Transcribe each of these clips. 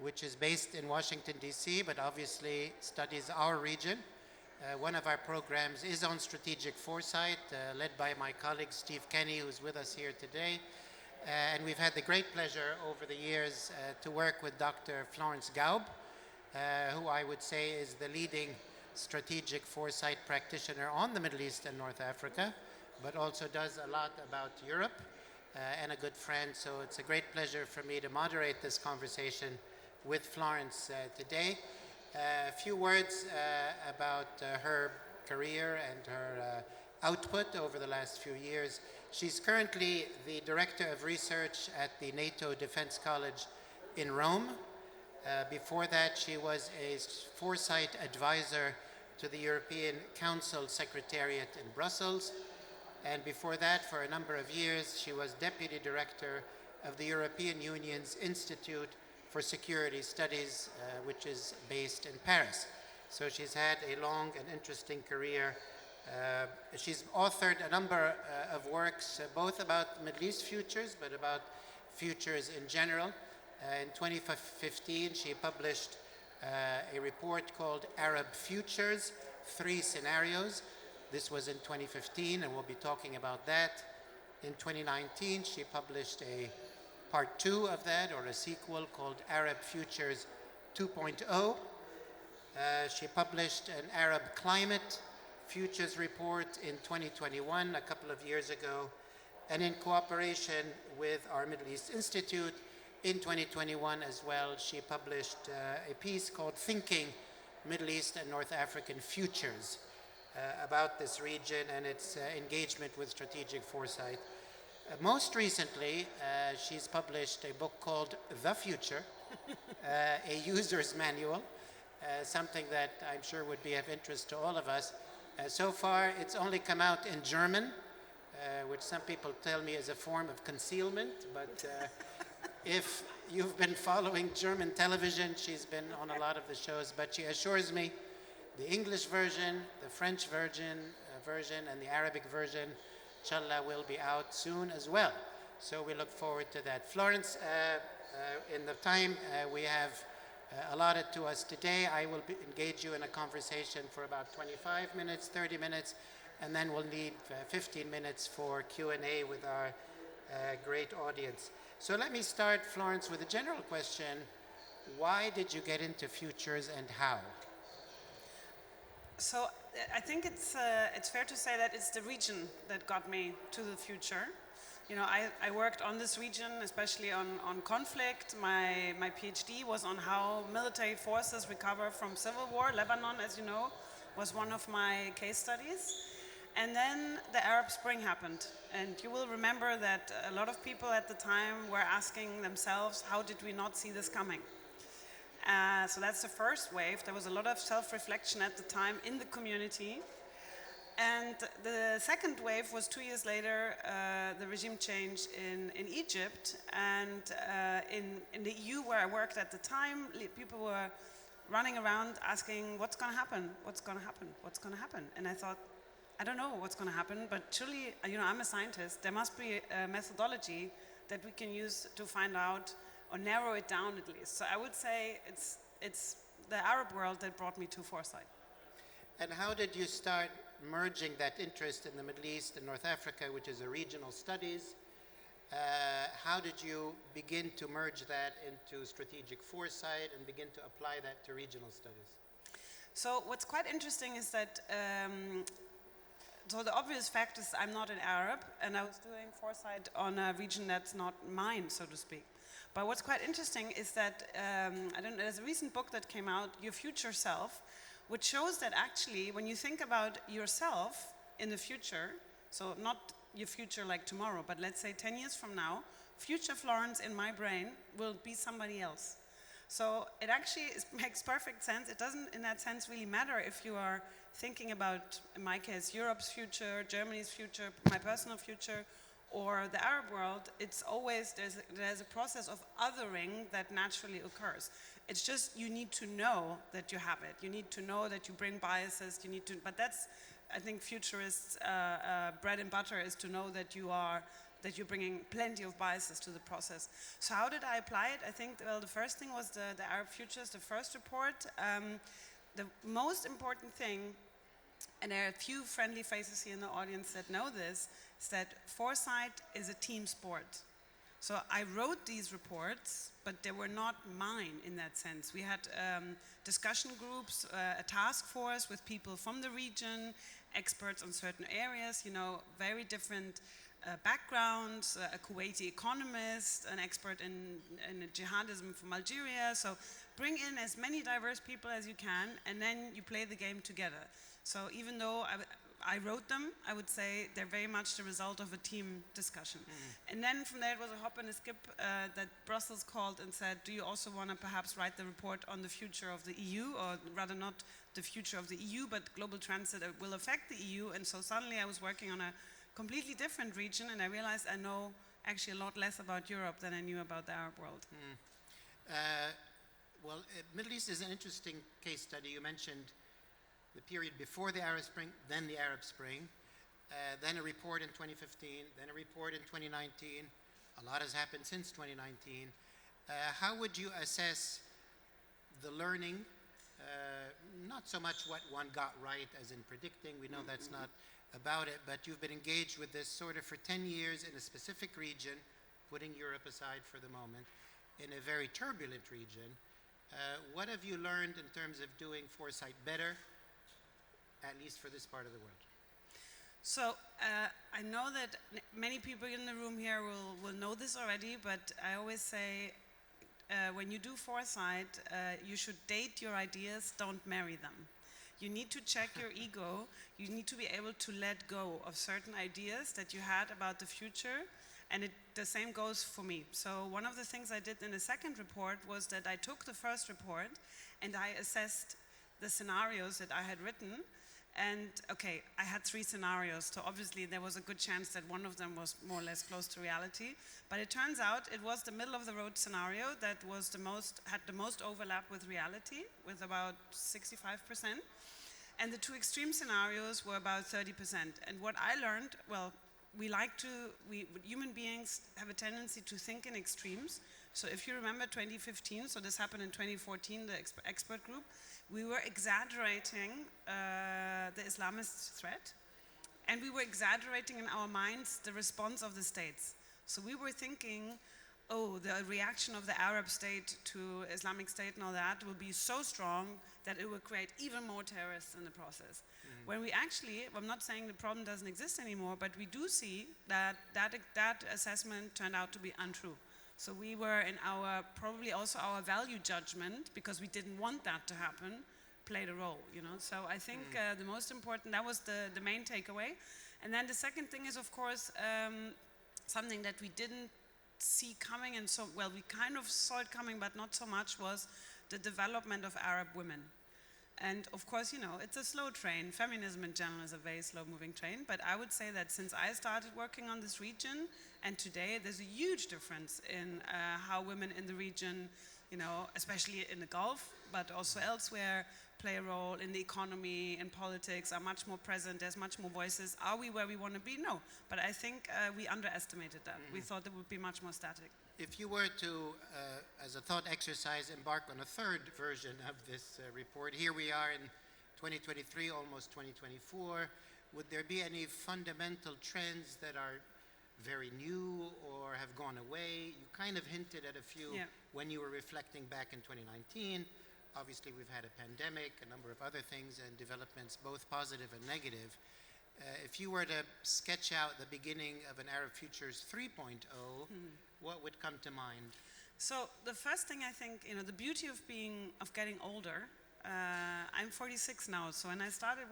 which is based in Washington, D.C., but obviously studies our region. One of our programs is on strategic foresight, led by my colleague Steve Kenny, who's with us here today. And we've had the great pleasure over the years to work with Dr. Florence Gaub, who I would say is the leading strategic foresight practitioner on the Middle East and North Africa, but also does a lot about Europe, and a good friend. So it's a great pleasure for me to moderate this conversation with Florence today. A few words about her career and her output over the last few years. She's currently the Director of Research at the NATO Defense College in Rome. Before that, she was a foresight advisor to the European Council Secretariat in Brussels. And before that, for a number of years, she was Deputy Director of the European Union's Institute for Security Studies, which is based in Paris. So she's had a long and interesting career. She's authored a number of works, both about Middle East futures, but about futures in general. In 2015, she published a report called Arab Futures, 3 Scenarios. This was in 2015, and we'll be talking about that. In 2019, she published a part 2 of that, or a sequel, called Arab Futures 2.0. She published an Arab Climate Futures report in 2021, a couple of years ago. And in cooperation with our Middle East Institute, in 2021 as well, she published a piece called Thinking Middle East and North African Futures, about this region and its engagement with strategic foresight. Most recently, she's published a book called The Future, a user's manual, something that I'm sure would be of interest to all of us. So far, it's only come out in German, which some people tell me is a form of concealment, but if you've been following German television, she's been on a lot of the shows, but she assures me the English version, the French version, and the Arabic version, inshallah, will be out soon as well. So we look forward to that. Florence, in the time we have allotted to us today, I will engage you in a conversation for about 25 minutes, 30 minutes, and then we'll need 15 minutes for Q&A with our great audience. So let me start, Florence, with a general question. Why did you get into futures and how? So I think it's fair to say that it's the region that got me to the future. You know, I worked on this region, especially on conflict. My PhD was on how military forces recover from civil war. Lebanon, as you know, was one of my case studies. And then the Arab Spring happened. And you will remember that a lot of people at the time were asking themselves, how did we not see this coming? So that's the first wave. There was a lot of self-reflection at the time in the community. And the second wave was 2 years later, the regime change in Egypt. And in the EU where I worked at the time, people were running around asking, what's going to happen? What's going to happen? What's going to happen? And I thought, I don't know what's going to happen, but surely, you know, I'm a scientist. There must be a methodology that we can use to find out or narrow it down at least. So I would say it's the Arab world that brought me to foresight. And how did you start merging that interest in the Middle East and North Africa, which is a regional studies? How did you begin to merge that into strategic foresight and begin to apply that to regional studies? So what's quite interesting is that so the obvious fact is I'm not an Arab, and I was doing foresight on a region that's not mine, so to speak. But what's quite interesting is that, there's a recent book that came out, Your Future Self, which shows that actually when you think about yourself in the future, so not your future like tomorrow, but let's say 10 years from now, future Florence in my brain will be somebody else. So it actually makes perfect sense. It doesn't, in that sense, really matter if you are thinking about, in my case, Europe's future, Germany's future, my personal future, or the Arab world. It's always, there's a process of othering that naturally occurs. It's just you need to know that you have it. You need to know that you bring biases. You need to, but that's, I think, futurists' bread and butter is to know that you are that you're bringing plenty of biases to the process. So how did I apply it? I think, well, the first thing was the Arab Futures, the first report. The most important thing, and there are a few friendly faces here in the audience that know this, is that foresight is a team sport. So I wrote these reports, but they were not mine in that sense. We had discussion groups, a task force with people from the region, experts on certain areas, you know, very different backgrounds, a Kuwaiti economist, an expert in jihadism from Algeria. So bring in as many diverse people as you can, and then you play the game together. So even though I wrote them, I would say they're very much the result of a team discussion. And then from there it was a hop and a skip that Brussels called and said, do you also want to perhaps write the report on the future of the EU, or rather not the future of the EU, but global trends that will affect the EU. And so suddenly I was working on a completely different region, and I realized I know actually a lot less about Europe than I knew about the Arab world. Well, Middle East is an interesting case study. You mentioned the period before the Arab Spring, then the Arab Spring, then a report in 2015, then a report in 2019. A lot has happened since 2019. How would you assess the learning? Not so much what one got right as in predicting, we know that's not about it, but you've been engaged with this sort of for 10 years in a specific region, putting Europe aside for the moment, in a very turbulent region. What have you learned in terms of doing foresight better, at least for this part of the world? So I know that many people in the room here will know this already, but I always say when you do foresight, you should date your ideas, don't marry them. You need to check your ego. You need to be able to let go of certain ideas that you had about the future. And the same goes for me. So one of the things I did in the second report was that I took the first report and I assessed the scenarios that I had written. And okay, I had 3 scenarios, so obviously there was a good chance that one of them was more or less close to reality. But it turns out it was the middle of the road scenario that was had the most overlap with reality, with about 65%. And the 2 extreme scenarios were about 30%. And what I learned, well, human beings have a tendency to think in extremes. So if you remember 2015, so this happened in 2014, the expert group, we were exaggerating the Islamist threat, and we were exaggerating in our minds the response of the states. So we were thinking, oh, the reaction of the Arab state to Islamic State and all that will be so strong that it will create even more terrorists in the process. When we actually, I'm not saying the problem doesn't exist anymore, but we do see that assessment turned out to be untrue. So we were in probably also our value judgment, because we didn't want that to happen, played a role, you know. So I think the most important, that was the main takeaway. And then the second thing is, of course, something that we didn't see coming, and so, well, we kind of saw it coming, but not so much, was the development of Arab women. And of course, you know, it's a slow train. Feminism in general is a very slow-moving train. But I would say that since I started working on this region and today, there's a huge difference in how women in the region, you know, especially in the Gulf, but also elsewhere, play a role in the economy, in politics, are much more present. There's much more voices. Are we where we want to be? No. But I think we underestimated that. We thought it would be much more static. If you were to, as a thought exercise, embark on a third version of this report, here we are in 2023, almost 2024, would there be any fundamental trends that are very new or have gone away? You kind of hinted at a few when you were reflecting back in 2019. Obviously, we've had a pandemic, a number of other things and developments, both positive and negative. If you were to sketch out the beginning of an Arab Futures 3.0, what would come to mind? So the first thing, I think, you know, the beauty of getting older. I'm 46 now, so when I started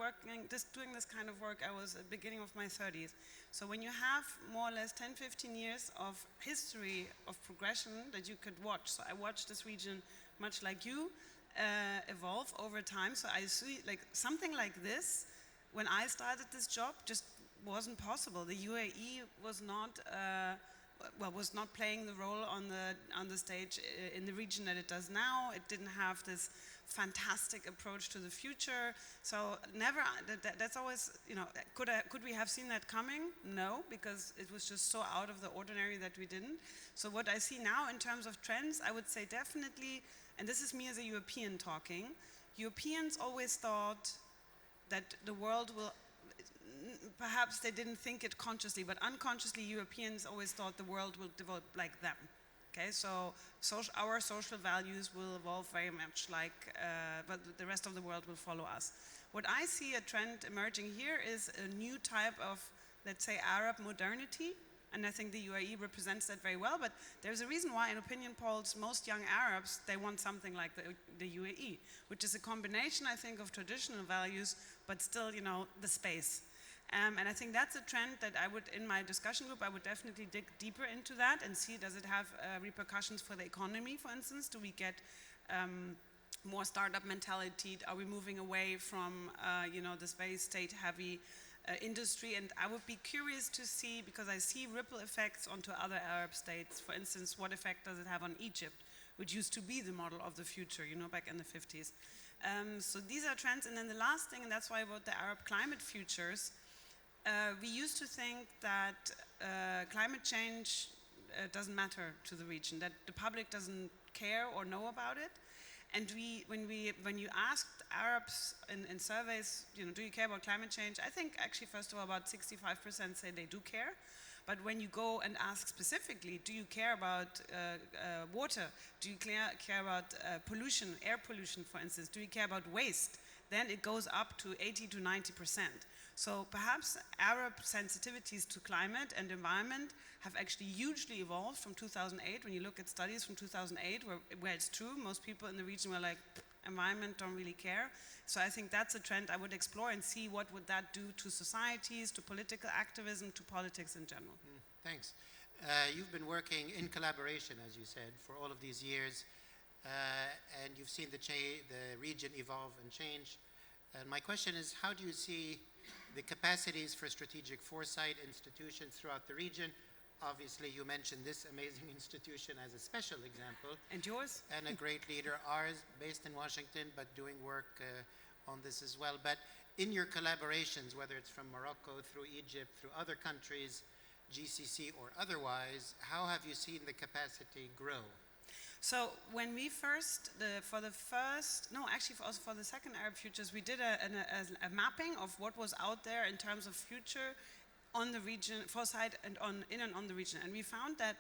doing this kind of work, I was at the beginning of my 30s. So when you have more or less 10, 15 years of history of progression that you could watch, so I watched this region much like you evolve over time. So I see like something like this. When I started this job, just wasn't possible. The UAE was not was not playing the role on the stage in the region that it does now. It didn't have this fantastic approach to the future. So never, that's always, could we have seen that coming? No, because it was just so out of the ordinary that we didn't. So what I see now in terms of trends, I would say definitely, and this is me as a European talking, Europeans always thought that the world will, perhaps they didn't think it consciously, but unconsciously Europeans always thought the world will develop like them. Okay, so our social values will evolve very much like, but the rest of the world will follow us. What I see a trend emerging here is a new type of, let's say, Arab modernity, and I think the UAE represents that very well, but there's a reason why in opinion polls, most young Arabs, they want something like the UAE, which is a combination, I think, of traditional values, but still, the space. And I think that's a trend that I would, in my discussion group, I would definitely dig deeper into that and see, does it have repercussions for the economy, for instance? Do we get more startup mentality? Are we moving away from, this very state-heavy industry? And I would be curious to see, because I see ripple effects onto other Arab states. For instance, what effect does it have on Egypt, which used to be the model of the future, back in the 50s. So these are trends. And then the last thing, and that's why I wrote the Arab climate futures, we used to think that climate change doesn't matter to the region, that the public doesn't care or know about it. And when you asked Arabs in surveys, do you care about climate change? I think actually, first of all, about 65% say they do care. But when you go and ask specifically, do you care about water? Do you care about pollution, air pollution, for instance? Do you care about waste? Then it goes up to 80 to 90%. So perhaps Arab sensitivities to climate and environment have actually hugely evolved from 2008. When you look at studies from 2008, where it's true, most people in the region were like, environment, don't really care. So I think that's a trend I would explore and see what would that do to societies, to political activism, to politics in general. Thanks. You've been working in collaboration, as you said, for all of these years, and you've seen the region evolve and change. And my question is, how do you see the capacities for strategic foresight institutions throughout the region? Obviously, you mentioned this amazing institution as a special example. And yours? And a great leader, ours, based in Washington, but doing work on this as well. But in your collaborations, whether it's from Morocco, through Egypt, through other countries, GCC or otherwise, how have you seen the capacity grow? So when we first, for the second Arab Futures, we did a mapping of what was out there in terms of future on the region, foresight and in and on the region. And we found that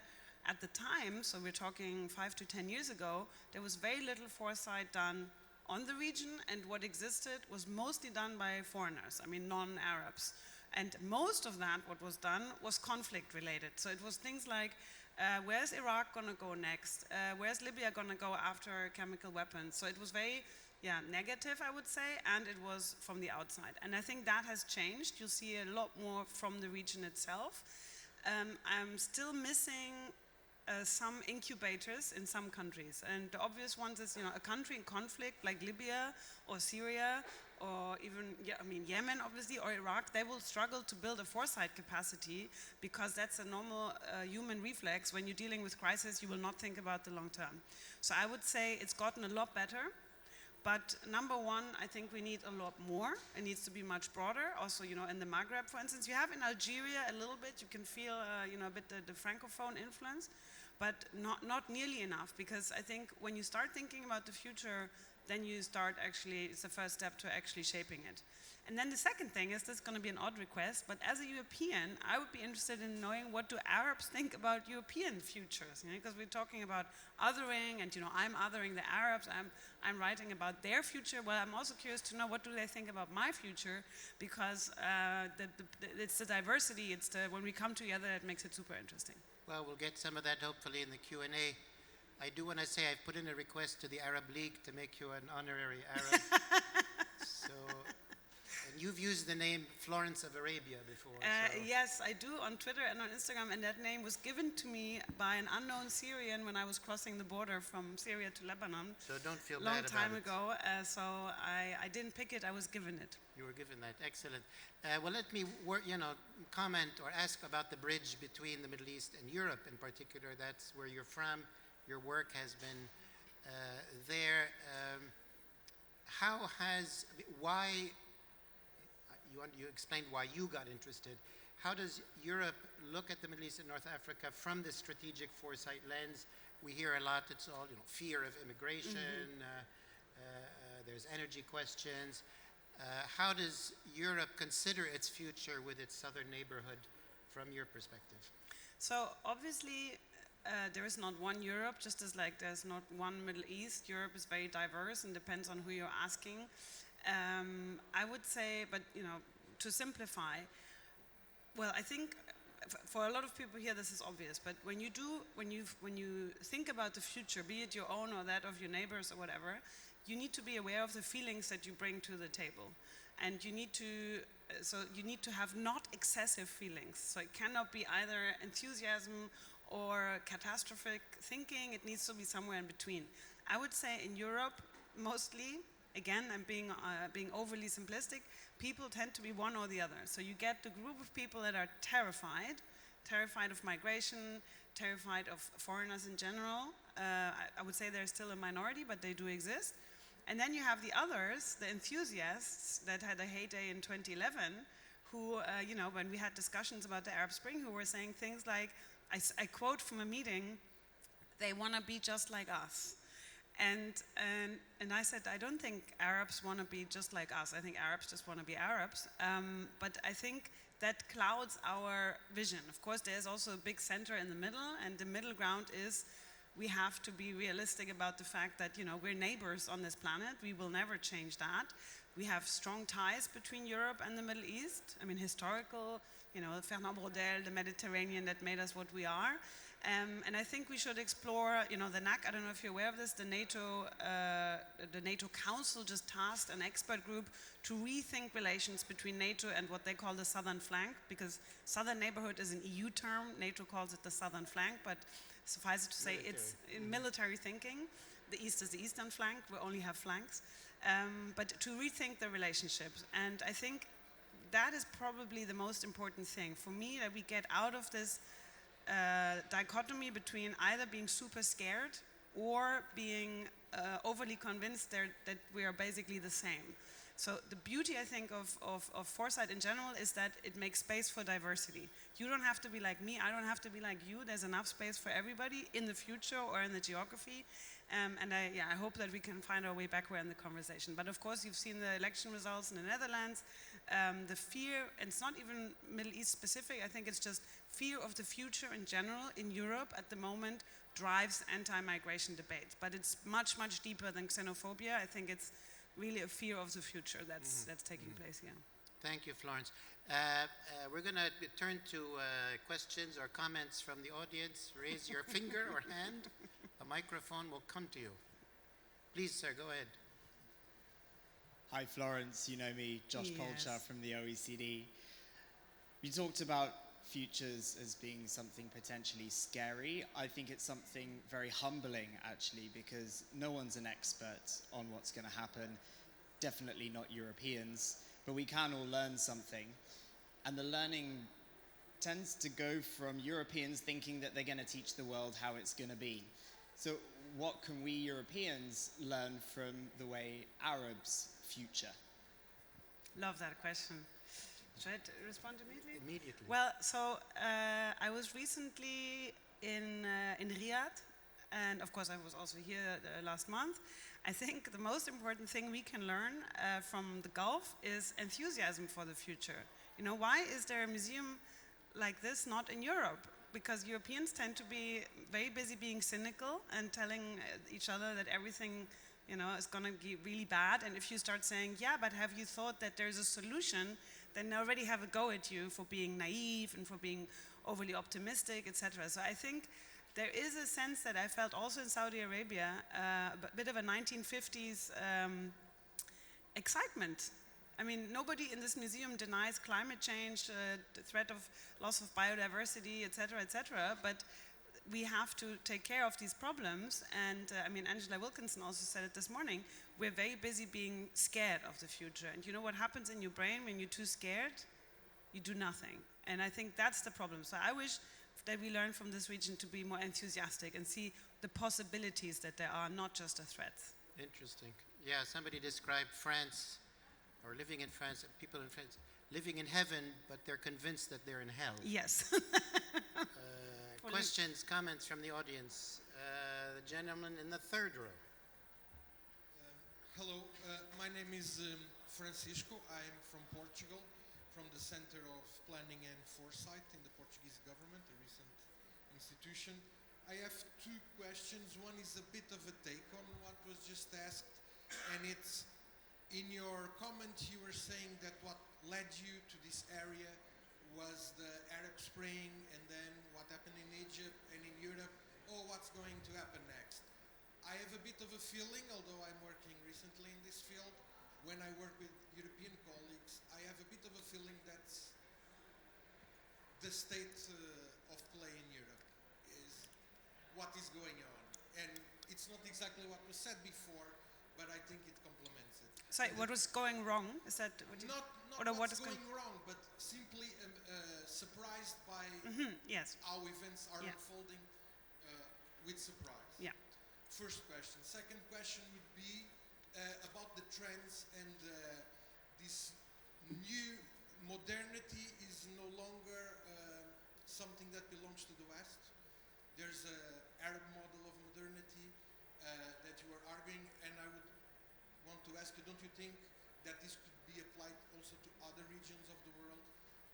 at the time, so we're talking 5 to 10 years ago, there was very little foresight done on the region, and what existed was mostly done by foreigners, non-Arabs. And most of that, what was done, was conflict related. So it was things like, where's Iraq going to go next? Where's Libya going to go after chemical weapons? So it was very negative, I would say, and it was from the outside. And I think that has changed. You'll see a lot more from the region itself. I'm still missing some incubators in some countries. And the obvious ones is, a country in conflict like Libya or Syria, or even, Yemen, obviously, or Iraq, they will struggle to build a foresight capacity because that's a normal human reflex. When you're dealing with crisis, you will not think about the long term. So I would say it's gotten a lot better. But number one, I think we need a lot more. It needs to be much broader. Also, in the Maghreb, for instance, you have in Algeria a little bit, you can feel, a bit the Francophone influence, but not nearly enough, because I think when you start thinking about the future, then you start it's the first step to actually shaping it. And then the second thing is, this is going to be an odd request, but as a European, I would be interested in knowing, what do Arabs think about European futures? Because we're talking about othering, and I'm othering the Arabs, I'm writing about their future. Well, I'm also curious to know, what do they think about my future? Because it's the diversity, when we come together, it makes it super interesting. Well, we'll get some of that hopefully in the Q&A. I do want to say I've put in a request to the Arab League to make you an honorary Arab. So you've used the name Florence of Arabia before. So. Yes, I do on Twitter and on Instagram, and that name was given to me by an unknown Syrian when I was crossing the border from Syria to Lebanon. So don't feel long bad about time it. ago. So I didn't pick it; I was given it. You were given that. Excellent. Well, let me comment or ask about the bridge between the Middle East and Europe in particular. That's where you're from. Your work has been there. Why, you explained why you got interested. How does Europe look at the Middle East and North Africa from the strategic foresight lens? We hear a lot, it's all fear of immigration, there's energy questions. How does Europe consider its future with its southern neighborhood from your perspective? So obviously, there is not one Europe, just as like there's not one Middle East. Europe is very diverse and depends on who you're asking. I would say, but to simplify, well, I think for a lot of people here this is obvious, but when you think about the future, be it your own or that of your neighbors or whatever, you need to be aware of the feelings that you bring to the table, and you need to have not excessive feelings. So it cannot be either enthusiasm or catastrophic thinking. It needs to be somewhere in between. I would say in Europe, mostly, again, I'm being overly simplistic, people tend to be one or the other. So you get the group of people that are terrified of migration, terrified of foreigners in general. I would say they're still a minority, but they do exist. And then you have the others, the enthusiasts that had a heyday in 2011, who, when we had discussions about the Arab Spring, who were saying things like, I quote from a meeting, they want to be just like us. And I said, I don't think Arabs want to be just like us. I think Arabs just want to be Arabs. But I think that clouds our vision. Of course, there's also a big center in the middle, and the middle ground is we have to be realistic about the fact that, we're neighbors on this planet. We will never change that. We have strong ties between Europe and the Middle East. I mean, historical, Fernand Braudel, the Mediterranean that made us what we are. And I think we should explore, the NAC, I don't know if you're aware of this, the NATO Council just tasked an expert group to rethink relations between NATO and what they call the southern flank, because southern neighborhood is an EU term. NATO calls it the southern flank, but suffice it to say it's in military thinking. The east is the eastern flank, we only have flanks. But to rethink the relationships. And I think that is probably the most important thing for me, that we get out of this dichotomy between either being super scared or being overly convinced that we are basically the same. So the beauty, I think, of foresight in general is that it makes space for diversity. You don't have to be like me, I don't have to be like you. There's enough space for everybody in the future or in the geography. And I hope that we can find our way backward in the conversation. But of course, you've seen the election results in the Netherlands. The fear, and it's not even Middle East specific, I think it's just fear of the future in general in Europe at the moment drives anti-migration debates. But it's much, much deeper than xenophobia. I think it's really a fear of the future that's taking place here. Thank you, Florence. We're going to turn to questions or comments from the audience. Raise your finger or hand. A microphone will come to you. Please, sir, go ahead. Hi, Florence. You know me, Josh Yes. Polchar from the OECD. You talked about futures as being something potentially scary. I think it's something very humbling, actually, because no one's an expert on what's going to happen. Definitely not Europeans, but we can all learn something. And the learning tends to go from Europeans thinking that they're going to teach the world how it's going to be. So what can we Europeans learn from the way Arabs future? Love that question. Should I respond immediately? Immediately. Well, so I was recently in Riyadh, and of course I was also here last month. I think the most important thing we can learn from the Gulf is enthusiasm for the future. Why is there a museum like this not in Europe? Because Europeans tend to be very busy being cynical and telling each other that everything is going to be really bad. And if you start saying, yeah, but have you thought that there's a solution, then they already have a go at you for being naive and for being overly optimistic, etc. So I think there is a sense that I felt also in Saudi Arabia, a bit of a 1950s excitement I mean, nobody in this museum denies climate change, the threat of loss of biodiversity, etc., but we have to take care of these problems. And I mean, Angela Wilkinson also said it this morning, we're very busy being scared of the future. And you know what happens in your brain when you're too scared? You do nothing. And I think that's the problem. So I wish that we learn from this region to be more enthusiastic and see the possibilities that there are, not just the threats. Interesting. Yeah, somebody described France, or living in France, people in France, living in heaven, but they're convinced that they're in hell. Yes. Questions, comments from the audience? The gentleman in the third row. Hello, my name is Francisco. I'm from Portugal, from the Center of Planning and Foresight in the Portuguese government, a recent institution. I have two questions. One is a bit of a take on what was just asked, and it's, in your comment you were saying that what led you to this area was the Arab Spring, and then what happened in Egypt and in Europe. Oh, what's going to happen next? I have a bit of a feeling, although I'm working recently in this field, when I work with European colleagues, I have a bit of a feeling that's the state of play in Europe is what is going on. And it's not exactly what was said before, but I think it complements it. Sorry, what was going wrong? Is that what you... Not what what's is going wrong, but simply surprised by Yes. how events are Yeah. unfolding with surprise. Yeah. First question. Second question would be about the trends and this new modernity is no longer something that belongs to the West. There's an Arab model of modernity that you are arguing, and I would want to ask you, don't you think that this could be applied also to other regions of the world,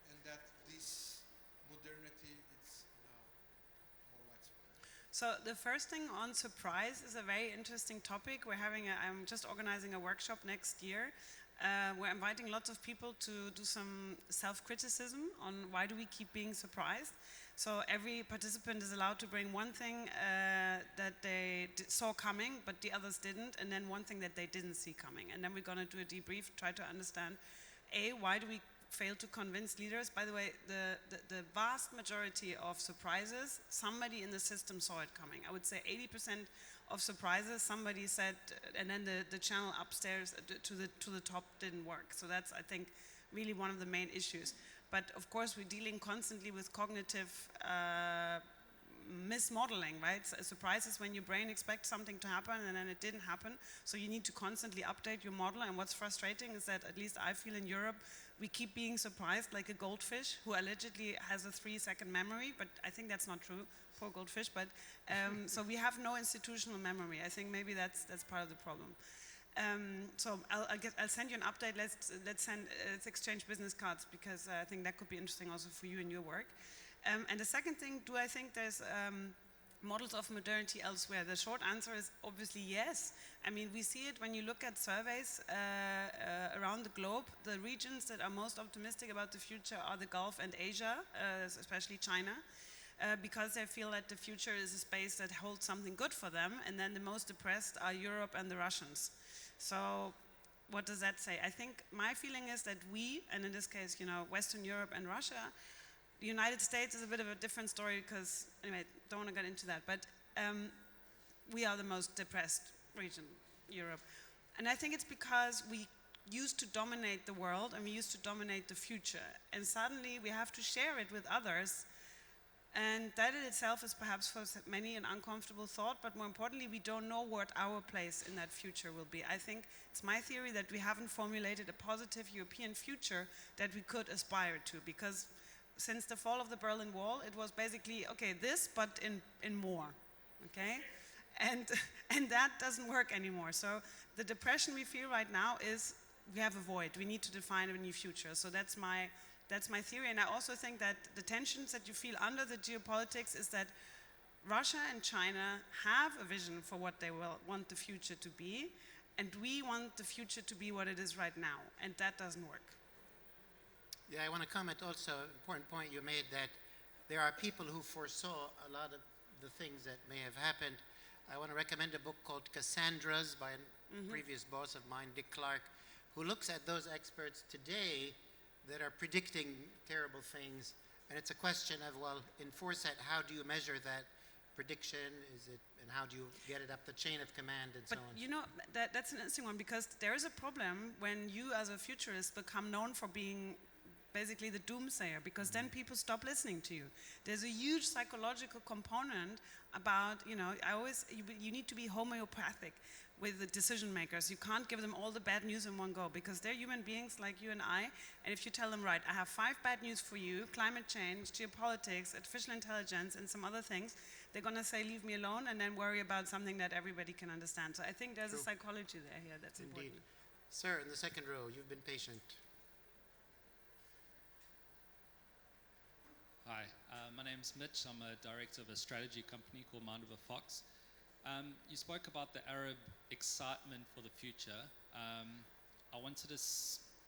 and that this modernity is now more widespread? So the first thing on surprise is a very interesting topic. I'm just organizing a workshop next year. We're inviting lots of people to do some self-criticism on why do we keep being surprised. So every participant is allowed to bring one thing that they saw coming, but the others didn't, and then one thing that they didn't see coming. And then we're going to do a debrief, try to understand, why do we fail to convince leaders? By the way, the vast majority of surprises, somebody in the system saw it coming. I would say 80% of surprises, somebody said, and then the channel upstairs to the top didn't work. So that's, I think, really one of the main issues. But of course, we're dealing constantly with cognitive mismodeling, right? Surprises when your brain expects something to happen and then it didn't happen. So you need to constantly update your model. And what's frustrating is that, at least I feel in Europe, we keep being surprised like a goldfish who allegedly has a 3-second memory, but I think that's not true, poor goldfish. But so we have no institutional memory. I think maybe that's part of the problem. So I'll send you an update. Let's exchange business cards, because I think that could be interesting also for you in your work. And the second thing, do I think there's models of modernity elsewhere? The short answer is obviously yes. I mean, we see it when you look at surveys around the globe. The regions that are most optimistic about the future are the Gulf and Asia, especially China, because they feel that the future is a space that holds something good for them. And then the most depressed are Europe and the Russians. So what does that say? I think my feeling is that we, and in this case, Western Europe and Russia, the United States is a bit of a different story, because, anyway, don't want to get into that, but we are the most depressed region, Europe. And I think it's because we used to dominate the world and we used to dominate the future. And suddenly we have to share it with others. And that in itself is perhaps for many an uncomfortable thought, but more importantly, we don't know what our place in that future will be. I think it's my theory that we haven't formulated a positive European future that we could aspire to, because since the fall of the Berlin Wall, it was basically, okay, this, but in more, okay? And that doesn't work anymore. So the depression we feel right now is we have a void. We need to define a new future. So that's my theory. And I also think that the tensions that you feel under the geopolitics is that Russia and China have a vision for what they will want the future to be, and we want the future to be what it is right now, and that doesn't work. Yeah, I want to comment also, important point you made, that there are people who foresaw a lot of the things that may have happened. I want to recommend a book called Cassandra's by a previous boss of mine, Dick Clark, who looks at those experts today that are predicting terrible things. And it's a question of, well, in foresight, how do you measure that prediction? And how do you get it up the chain of command and so on? But you know, that's an interesting one, because there is a problem when you as a futurist become known for being basically the doomsayer, because then people stop listening to you. There's a huge psychological component about, you need to be homeopathic with the decision makers. You can't give them all the bad news in one go, because they're human beings like you and I. And if you tell them, right, I have 5 bad news for you: climate change, geopolitics, artificial intelligence, and some other things, they're going to say, leave me alone, and then worry about something that everybody can understand. So I think there's a psychology there here that's Indeed. important. Sir, in the second row, you've been patient. Hi, my name's Mitch. I'm a director of a strategy company called Mind of a Fox. You spoke about the Arab excitement for the future. I wanted to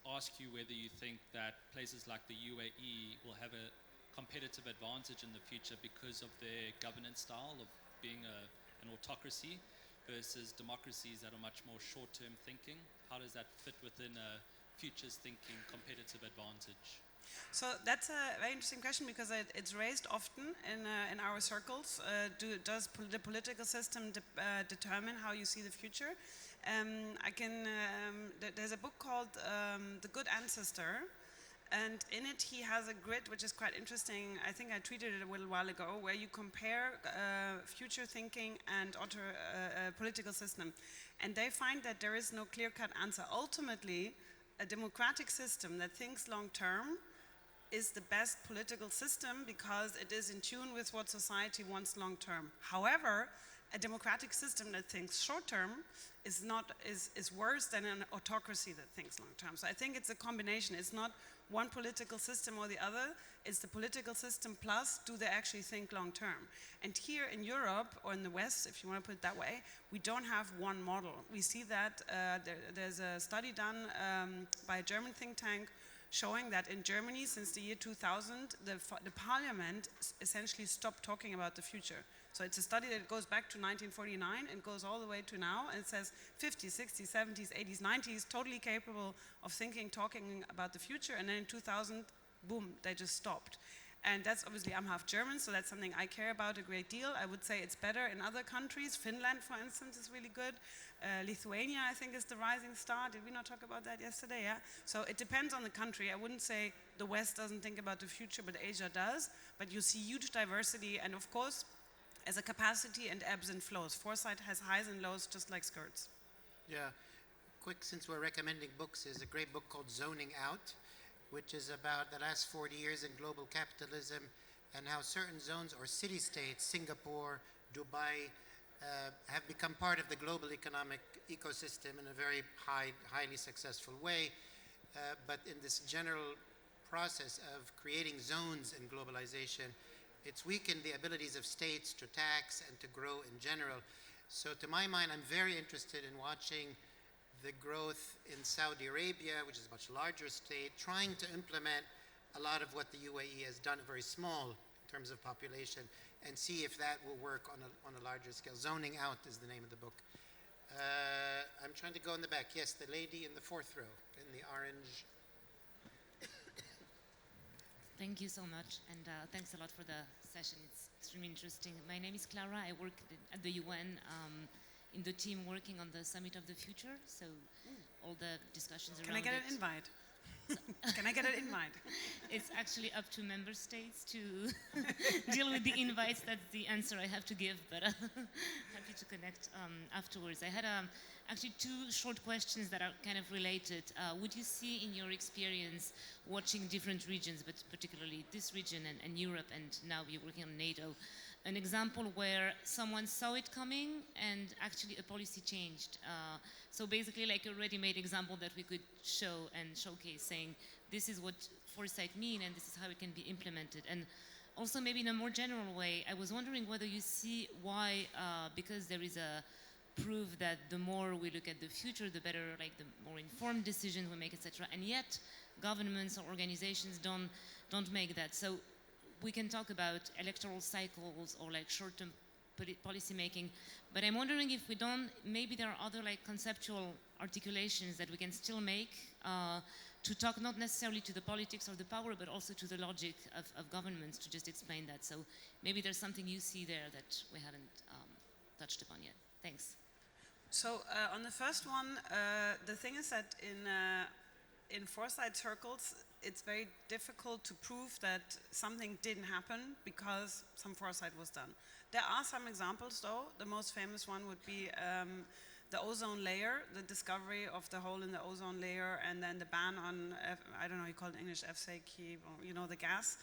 ask you whether you think that places like the UAE will have a competitive advantage in the future because of their governance style of being an autocracy versus democracies that are much more short-term thinking. How does that fit within a futures thinking competitive advantage? So that's a very interesting question, because it's raised often in our circles. Does the political system determine how you see the future? There's a book called The Good Ancestor, and in it he has a grid which is quite interesting. I think I tweeted it a little while ago, where you compare future thinking and political system. And they find that there is no clear-cut answer. Ultimately, a democratic system that thinks long-term is the best political system, because it is in tune with what society wants long term. However, a democratic system that thinks short term is worse than an autocracy that thinks long term. So I think it's a combination. It's not one political system or the other. It's the political system plus, do they actually think long term? And here in Europe, or in the West, if you want to put it that way, we don't have one model. We see that there's a study done by a German think tank showing that in Germany, since the year 2000, the parliament essentially stopped talking about the future. So it's a study that goes back to 1949 and goes all the way to now, and it says 50s, 60s, 70s, 80s, 90s, totally capable of thinking, talking about the future, and then in 2000, boom, they just stopped. And that's obviously, I'm half German, so that's something I care about a great deal. I would say it's better in other countries. Finland, for instance, is really good. Lithuania, I think, is the rising star. Did we not talk about that yesterday? Yeah. So it depends on the country. I wouldn't say the West doesn't think about the future, but Asia does. But you see huge diversity, and of course, as a capacity and ebbs and flows. Foresight has highs and lows, just like skirts. Yeah. Quick, since we're recommending books, there's a great book called Zoning Out, which is about the last 40 years in global capitalism and how certain zones or city-states, Singapore, Dubai, have become part of the global economic ecosystem in a very highly successful way. But in this general process of creating zones in globalization, it's weakened the abilities of states to tax and to grow in general. So to my mind, I'm very interested in watching the growth in Saudi Arabia, which is a much larger state, trying to implement a lot of what the UAE has done, very small in terms of population, and see if that will work on a larger scale. Zoning Out is the name of the book. I'm trying to go in the back. Yes, the lady in the fourth row, in the orange. Thank you so much, and thanks a lot for the session. It's extremely interesting. My name is Clara. I work at the UN in the team working on the Summit of the Future, so all the discussions around it. Can I get an invite? Can I get an invite? It's actually up to member states to deal with the invites. That's the answer I have to give, but happy to connect afterwards. I had actually 2 short questions that are kind of related. Would you see in your experience watching different regions, but particularly this region and Europe, and now you're working on NATO, an example where someone saw it coming and actually a policy changed? So basically like a ready-made example that we could show and showcase, saying this is what foresight means and this is how it can be implemented. And also maybe in a more general way, I was wondering whether you see why, because there is a proof that the more we look at the future, the better, like the more informed decisions we make, etc. And yet governments or organizations don't make that. So we can talk about electoral cycles or like short-term policy making. But I'm wondering if we don't, maybe there are other like conceptual articulations that we can still make to talk not necessarily to the politics or the power, but also to the logic of governments to just explain that. So maybe there's something you see there that we haven't touched upon yet. Thanks. So on the first one, the thing is that in foresight circles, it's very difficult to prove that something didn't happen because some foresight was done. There are some examples though. The most famous one would be the ozone layer, the discovery of the hole in the ozone layer, and then the ban on, I don't know, you call it in English, FCK, or, you know, the gas.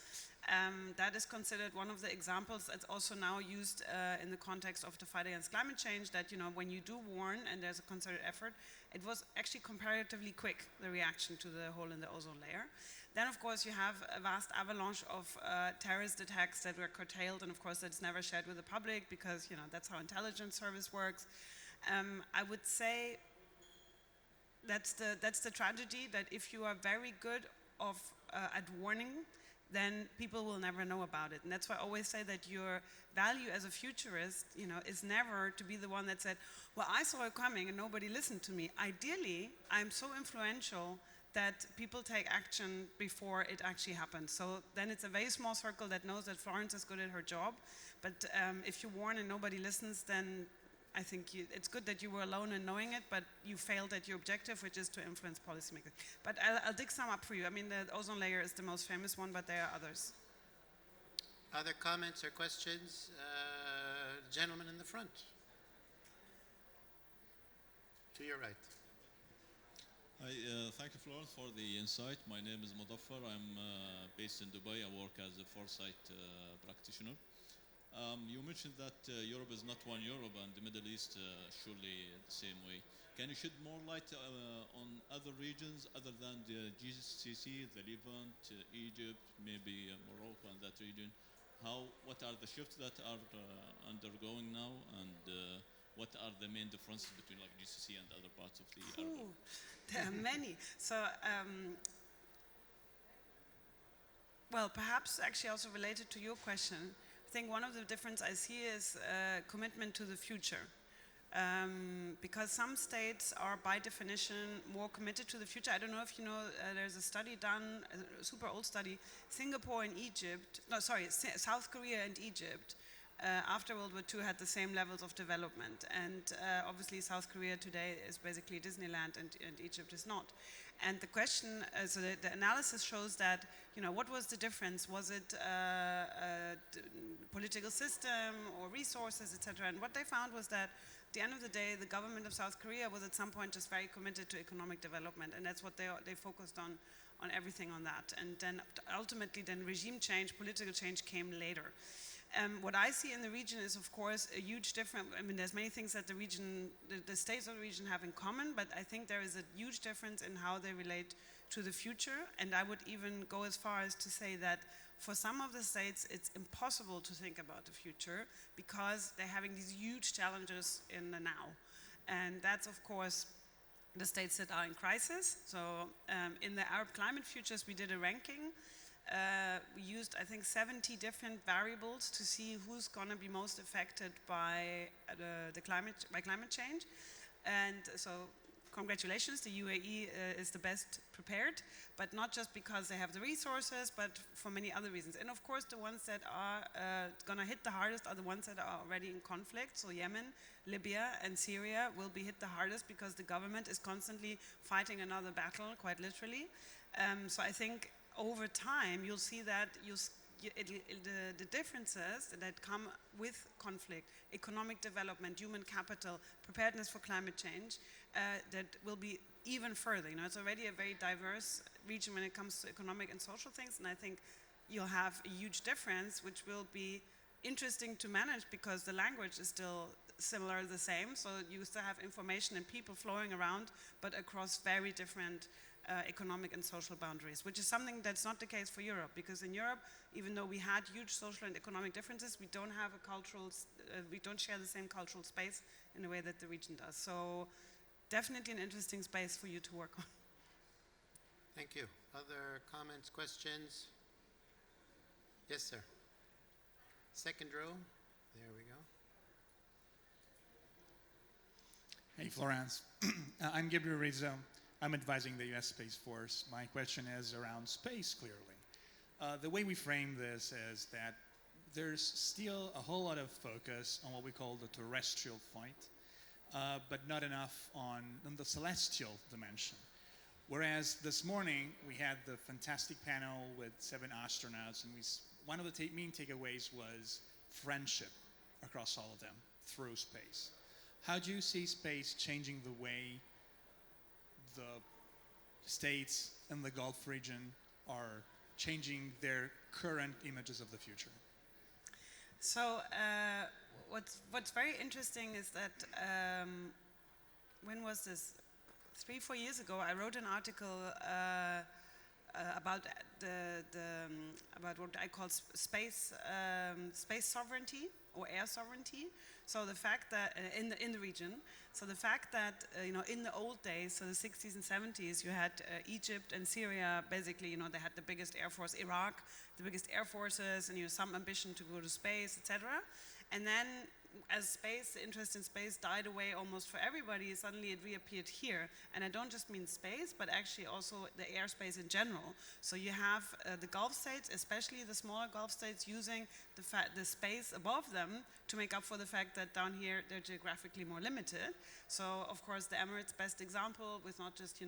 That is considered one of the examples that's also now used in the context of the fight against climate change, that, you know, when you do warn and there's a concerted effort, it was actually comparatively quick, the reaction to the hole in the ozone layer. Then, of course, you have a vast avalanche of terrorist attacks that were curtailed, and of course that's never shared with the public because, you know, that's how intelligence service works. I would say that's the tragedy, that if you are very good at warning, then people will never know about it. And that's why I always say that your value as a futurist, you know, is never to be the one that said, well, I saw it coming and nobody listened to me. Ideally, I'm so influential that people take action before it actually happens. So then it's a very small circle that knows that Florence is good at her job. But if you warn and nobody listens, then I think it's good that you were alone in knowing it, but you failed at your objective, which is to influence policymakers. But I'll dig some up for you. I mean, the ozone layer is the most famous one, but there are others. Other comments or questions? Gentleman in the front. To your right. Hi, thank you, Florence, for the insight. My name is Mudaffar. I'm based in Dubai. I work as a foresight practitioner. You mentioned that Europe is not one Europe, and the Middle East surely the same way. Can you shed more light on other regions other than the GCC, the Levant, Egypt, maybe Morocco and that region? What are the shifts that are undergoing now, and what are the main differences between like GCC and other parts of the Arab? There are many. So, well, perhaps actually also related to your question, I think one of the differences I see is commitment to the future. Because some states are by definition more committed to the future. I don't know if you know, there's a study done, a super old study, Singapore and Egypt, no sorry, South Korea and Egypt, after World War II had the same levels of development. And obviously South Korea today is basically Disneyland and Egypt is not. And the question, so the analysis shows that, you know, what was the difference? Was it political system or resources, etc.? And what they found was that at the end of the day, the government of South Korea was at some point just very committed to economic development, and that's what they focused on everything on that. And then ultimately, then regime change, political change came later. What I see in the region is, of course, a huge difference. I mean, there's many things that the region, the states of the region have in common, but I think there is a huge difference in how they relate to the future. And I would even go as far as to say that for some of the states, it's impossible to think about the future because they're having these huge challenges in the now. And that's, of course, the states that are in crisis. So in the Arab climate futures, we did a ranking. We used, I think, 70 different variables to see who's going to be most affected by climate change. And so, congratulations, the UAE is the best prepared, but not just because they have the resources, but for many other reasons. And of course, the ones that are going to hit the hardest are the ones that are already in conflict. So Yemen, Libya, and Syria will be hit the hardest because the government is constantly fighting another battle, quite literally. So I think over time, you'll see that the differences that come with conflict, economic development, human capital, preparedness for climate change, that will be even further. You know, it's already a very diverse region when it comes to economic and social things, and I think you'll have a huge difference, which will be interesting to manage because the language is still similar, the same. So you still have information and people flowing around, but across very different economic and social boundaries, which is something that's not the case for Europe, because in Europe, even though we had huge social and economic differences, we don't have a cultural, we don't share the same cultural space in a way that the region does. So definitely an interesting space for you to work on. Thank you. Other comments, questions? Yes, sir. Second row. There we go. Hey, Florence. I'm Gabriel Rizzo. I'm advising the U.S. Space Force. My question is around space, clearly. The way we frame this is that there's still a whole lot of focus on what we call the terrestrial flight, but not enough on the celestial dimension. Whereas this morning, we had the fantastic panel with 7 astronauts, and one of the main takeaways was friendship across all of them through space. How do you see space changing the way the states in the Gulf region are changing their current images of the future? So what's very interesting is that when was this? 3-4 years ago, I wrote an article about about what I call space sovereignty or air sovereignty. So the fact that in the region, so the fact that in the old days, so the 60s and 70s, you had Egypt and Syria. Basically, they had the biggest air force. Iraq, the biggest air forces, and some ambition to go to space, etc. And then, as the interest in space died away almost for everybody, suddenly it reappeared here. And I don't just mean space, but actually also the airspace in general. So you have the Gulf states, especially the smaller Gulf states, using the space above them to make up for the fact that down here they're geographically more limited. So of course the Emirates, best example, with not just the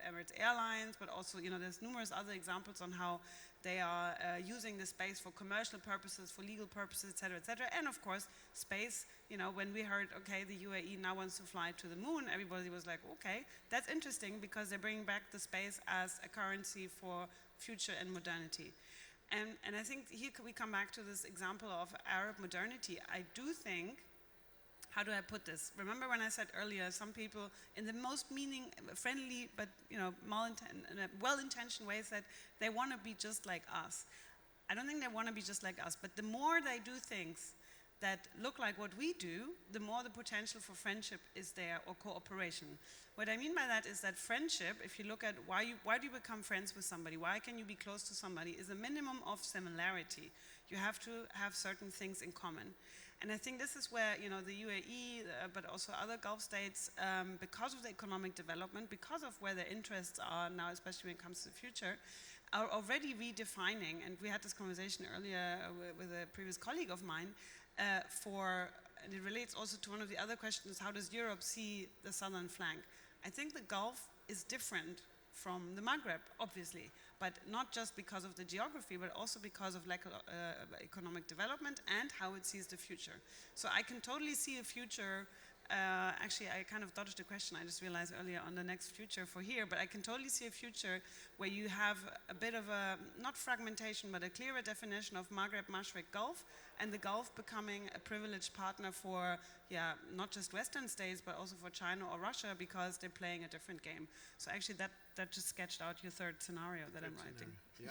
Emirates Airlines, but also there's numerous other examples on how they are using the space for commercial purposes, for legal purposes, et cetera, and of course space. When we heard, okay, the UAE now wants to fly to the moon, everybody was like, okay, that's interesting, because they're bringing back the space as a currency for future and modernity. And I think here we come back to this example of Arab modernity. I do think, how do I put this? Remember when I said earlier, some people in the most friendly but well-intentioned way said they want to be just like us. I don't think they want to be just like us, but the more they do things that look like what we do, the more the potential for friendship is there, or cooperation. What I mean by that is that friendship, if you look at why do you become friends with somebody, why can you be close to somebody, is a minimum of similarity. You have to have certain things in common. And I think this is where the UAE, but also other Gulf states, because of the economic development, because of where their interests are now, especially when it comes to the future, are already redefining. And we had this conversation earlier with a previous colleague of mine, and it relates also to one of the other questions: how does Europe see the southern flank? I think the Gulf is different from the Maghreb, obviously, but not just because of the geography, but also because of economic development and how it sees the future. So I can totally see a future. Actually, I kind of dodged the question. I just realized earlier on the next future for here, but I can totally see a future where you have a bit of a, not fragmentation, but a clearer definition of Maghreb, Mashreq, Gulf, and the Gulf becoming a privileged partner for, not just Western states, but also for China or Russia, because they're playing a different game. So actually that just sketched out your third scenario that I'm writing. Yeah.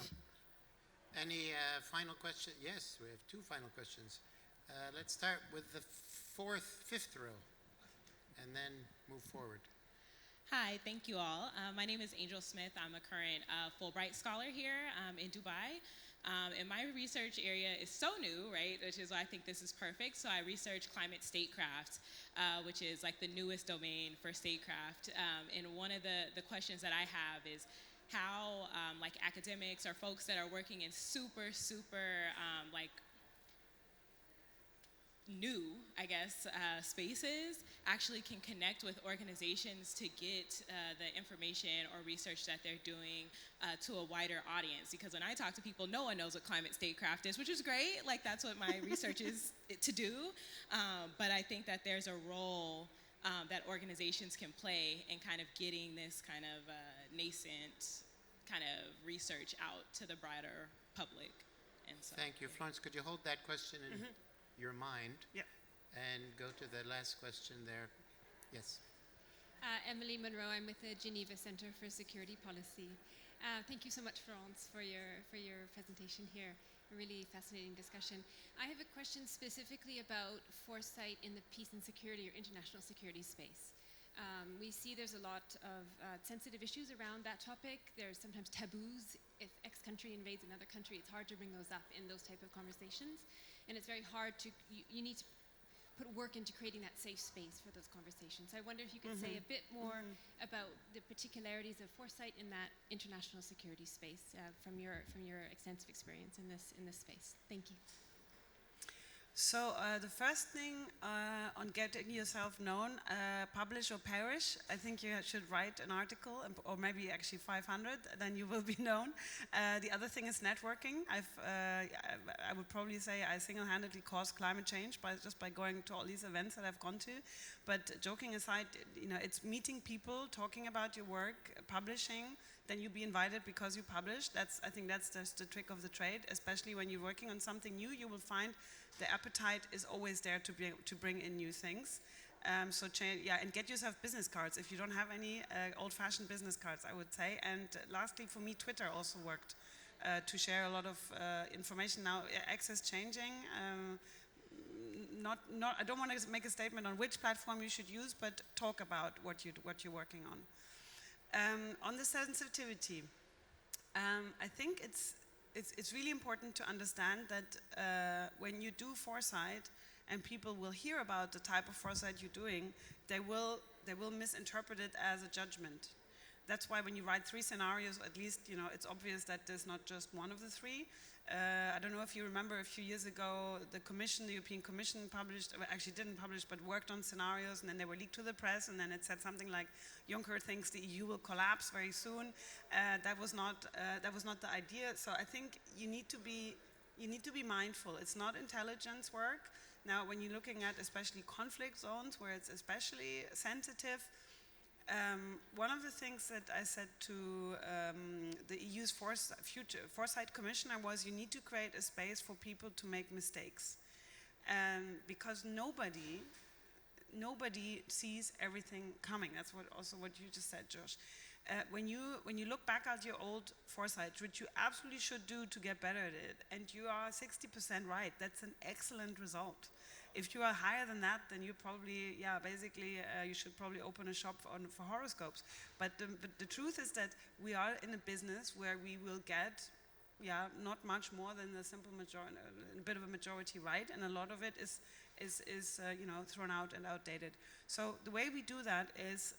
Any final question? Yes, we have 2 final questions. Let's start with the fifth row, and then move forward. Hi, thank you all. My name is Angel Smith. I'm a current Fulbright scholar here in Dubai. And my research area is so new, right, which is why I think this is perfect. So I research climate statecraft, which is like the newest domain for statecraft. And one of the questions that I have is how like academics or folks that are working in super like new, I guess, spaces actually can connect with organizations to get the information or research that they're doing to a wider audience. Because when I talk to people, no one knows what climate statecraft is, which is great. Like, that's what my research is to do. But I think that there's a role that organizations can play in kind of getting this kind of nascent kind of research out to the broader public. And so, Thank you. Florence, could you hold that question in your mind? Yep. And go to the last question there. Yes. Emily Monroe, I'm with the Geneva Center for Security Policy. Thank you so much, Florence, for your presentation here. A really fascinating discussion. I have a question specifically about foresight in the peace and security or international security space. We see there's a lot of sensitive issues around that topic. There's sometimes taboos. If X country invades another country, it's hard to bring those up in those type of conversations. And it's very hard to, you need to put work into creating that safe space for those conversations. So I wonder if you could say a bit more about the particularities of foresight in that international security space from your extensive experience in this space. Thank you. So the first thing on getting yourself known, publish or perish. I think you should write an article, or maybe actually 500, then you will be known. The other thing is networking. I would probably say I single-handedly caused climate change just by going to all these events that I've gone to. But joking aside, it's meeting people, talking about your work, publishing. Then you'll be invited because you published. I think that's just the trick of the trade, especially when you're working on something new. You will find the appetite is always there to bring in new things. And get yourself business cards if you don't have any old-fashioned business cards, I would say. And lastly, for me, Twitter also worked to share a lot of information. Now, X is changing. I don't want to make a statement on which platform you should use, but talk about what you're working on. On the sensitivity, I think it's really important to understand that when you do foresight and people will hear about the type of foresight you're doing, they will misinterpret it as a judgment. That's why when you write 3 scenarios, at least it's obvious that there's not just one of the 3. I don't know if you remember a few years ago, the European Commission didn't publish, but worked on scenarios, and then they were leaked to the press, and then it said something like, Juncker thinks the EU will collapse very soon. That was not the idea. So I think you need to be mindful. It's not intelligence work. Now, when you're looking at especially conflict zones where it's especially sensitive, one of the things that I said to the EU's Foresight Commissioner was you need to create a space for people to make mistakes. Because nobody sees everything coming. That's what you just said, Josh. When you look back at your old foresight, which you absolutely should do to get better at it, and you are 60% right, that's an excellent result. If you are higher than that, then you probably, you should probably open a shop for horoscopes. But the truth is that we are in a business where we will get, not much more than the simple majority, a bit of a majority right, and a lot of it is thrown out and outdated. So the way we do that is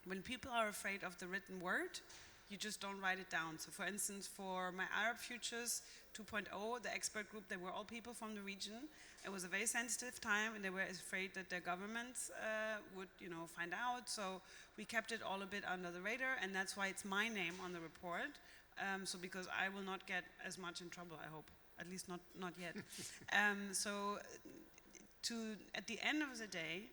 when people are afraid of the written word, you just don't write it down. So for instance, for my Arab Futures 2.0, the expert group, they were all people from the region. It was a very sensitive time, and they were afraid that their governments would, find out. So we kept it all a bit under the radar, and that's why it's my name on the report. So because I will not get as much in trouble, I hope, at least not yet. At the end of the day,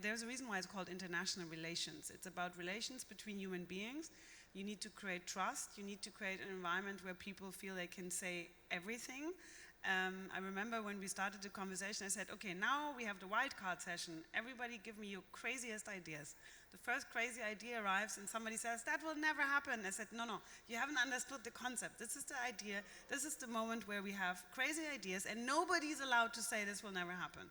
there's a reason why it's called international relations. It's about relations between human beings. You need to create trust. You need to create an environment where people feel they can say everything. I remember when we started the conversation, I said, okay, now we have the wildcard session. Everybody give me your craziest ideas. The first crazy idea arrives and somebody says, that will never happen. I said, no, you haven't understood the concept. This is the idea. This is the moment where we have crazy ideas and nobody's allowed to say this will never happen.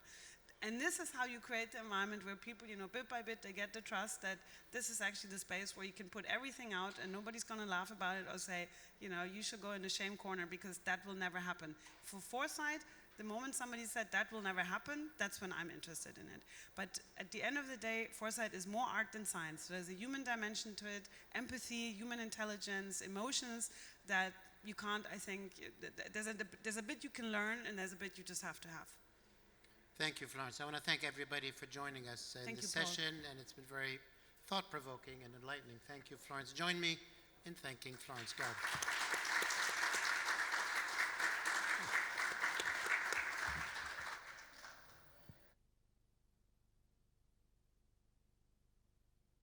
And this is how you create the environment where people, bit by bit, they get the trust that this is actually the space where you can put everything out and nobody's going to laugh about it or say, you should go in the shame corner because that will never happen. For foresight, the moment somebody said that will never happen, that's when I'm interested in it. But at the end of the day, foresight is more art than science. So there's a human dimension to it, empathy, human intelligence, emotions that you can't, I think, there's a bit you can learn and there's a bit you just have to have. Thank you, Florence. I want to thank everybody for joining us in this session, and it's been very thought-provoking and enlightening. Thank you, Florence. Join me in thanking Florence Gaub.